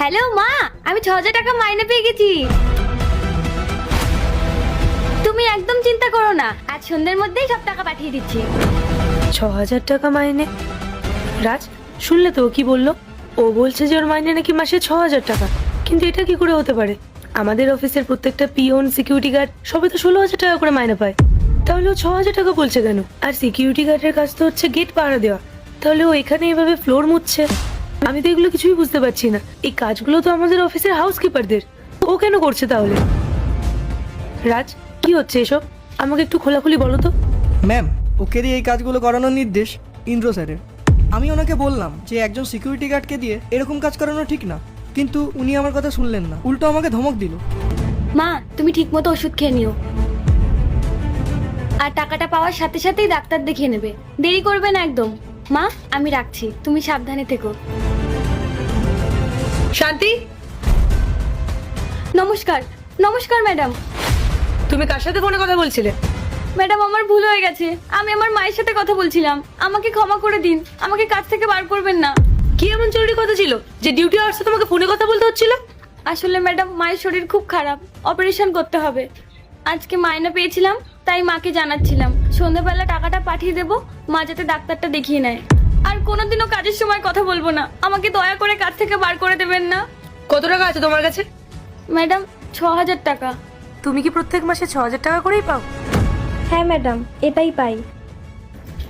Hello মা, আমি ৬,০০০ টাকা মাইনে পেয়ে গেছি। তুমি একদম চিন্তা করো না, আজ সন্ধ্যের মধ্যেই সব টাকা পাঠিয়ে দিচ্ছি। ৬,০০০ টাকা মাইনে? রাজ, শুনলে তো ও কি বললো? ও বলছে যে ওর মাইনে নাকি মাসে ৬,০০০ টাকা। কিন্তু এটা কি করে হতে পারে? আমাদের অফিসের প্রত্যেকটা পিওন, সিকিউরিটি গার্ড সবাই তো ১৬,০০০ টাকা করে মাইনে পায়। তাহলে ও ৬,০০০ টাকা বলছে কেন? আর সিকিউরিটি গার্ডের কাজ তো হচ্ছে গেট পাহারা দেওয়া, তাহলে ও এখানে এভাবে ফ্লোর মুছছে? আমি তো এগুলো কিছুই বুঝতে পারছি না। এই কাজগুলো তো আমাদের অফিসের হাউসকিপারদের, ও কেন করছে তাহলে? রাজ, কি হচ্ছে এসব? আমাকে একটু খোলাখুলি বলো তো। ম্যাম, ওকে দিয়ে এই কাজগুলো করানোর নির্দেশ ইন্দ্র স্যারের। আমি ওনাকে বললাম যে একজন সিকিউরিটি গার্ডকে দিয়ে এরকম কাজ করানো ঠিক না, কিন্তু উনি আমার কথা শুনলেন না, উল্টো আমাকে ধমক দিল। মা, তুমি ঠিকমতো ওষুধ খেয়ে নিও, আর টাকাটা পাওয়ার সাথে সাথেই ডাক্তার দেখিয়ে নেবে, দেরি করবে না একদম। মা, আমি রাখছি, তুমি সাবধানে থেকো। শান্তি, নমস্কার। নমস্কার ম্যাডাম। তুমি কার সাথে ফোনে কথা বলছিলে? ম্যাডাম, আমার ভুল হয়ে গেছে, আমি আমার মায়ের সাথে কথা বলছিলাম, আমাকে ক্ষমা করে দিন, আমাকে কাজ থেকে বার করবেন না। কি এমন জরুরি কথা ছিল যে ডিউটি আওয়ার্সে তোমাকে ফোনে কথা বলতে হচ্ছিল? আসলে ম্যাডাম, মায়ের শরীর খুব খারাপ, অপারেশন করতে হবে। আজকে মাইনে পেয়েছিলাম, তাই মাকে জানাচ্ছিলাম সন্ধ্যাবেলা টাকাটা পাঠিয়ে দেবো, মা যাতে ডাক্তারটা দেখিয়ে নেয়। আর কোনোদিনও কাজের সময় কথা বলবো না, আমাকে দয়া করে কাজ থেকে বার করে দেবেন না। কত টাকা আছে তোমার কাছে? ম্যাডাম, ৬,০০০ টাকা। তুমি কি প্রত্যেক মাসে ৬,০০০ টাকা করেই পাও? হ্যাঁ ম্যাডাম, এটাই পাই।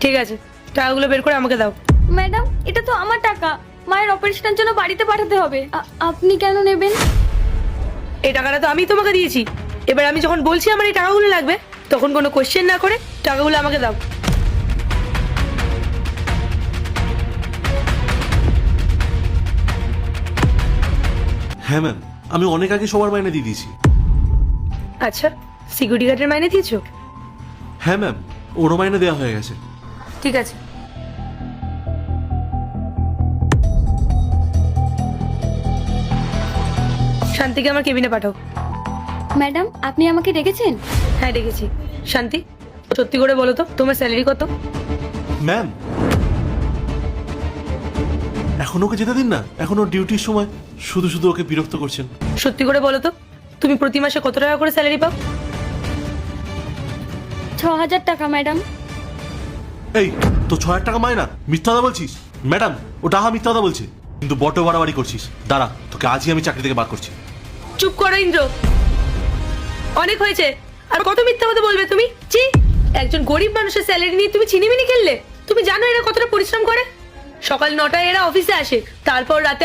ঠিক আছে, টাকাগুলো বের করে আমাকে দাও। ম্যাডাম, এটা তো আমার টাকা, মায়ের অপারেশনের জন্য বাড়িতে পাঠাতে হবে, আপনি কেন নেবেন? এই টাকাটা তো আমি তোমাকে দিয়েছি। এবার আমি যখন বলছি আমার এই টাকাগুলো লাগবে, তখন কোনো কোশ্চেন না করে টাকাগুলো আমাকে দাও। হ্যাঁ ম্যাম, আমি অনেক আগে সবার মাইনে দিয়ে দিয়েছি। আচ্ছা, সিকিউরিটি গার্ডের মাইনে দিয়েছো? হ্যাঁ ম্যাম, ওরও মাইনে দেওয়া হয়ে গেছে। ঠিক আছে। শান্তিকে আমার কেবিনে পাঠাও। ম্যাডাম, আপনি আমাকে ডেকেছেন? হ্যাঁ, ডেকেছি। শান্তি, সত্যি করে বলো তো, তোমার স্যালারি কত? ম্যাম, এখন ওকে যেতে দিন না, এখন ওর ডিউটির সময়। শুধু শুধু ওকে বিরক্ত করছেন। সত্যি করে বলো তো, তুমি প্রতি মাসে কত টাকা করে স্যালারি পাও? ৬,০০০ টাকা ম্যাডাম। এই তো ৬,০০০ টাকা মাইনা? মিথ্যা কথা বলছিস ম্যাডাম, ও ডাহা মিথ্যা কথা বলছে, কিন্তু বড় বাড়াবাড়ি করছিস। দাঁড়া, তোকে আজই আমি চাকরি থেকে বার করছি। চুপ করো ইন্দ্র, অনেক হয়েছে। আর কত মিথ্যা কথা বলবে তুমি? ছি, একজন গরিব মানুষের স্যালারি নিয়ে তুমি ছিনিমিনি খেললে? তুমি জানো এরা কতটা পরিশ্রম করে? সকাল ৯টায় এরা অফিসে আসে, তারপর রাতে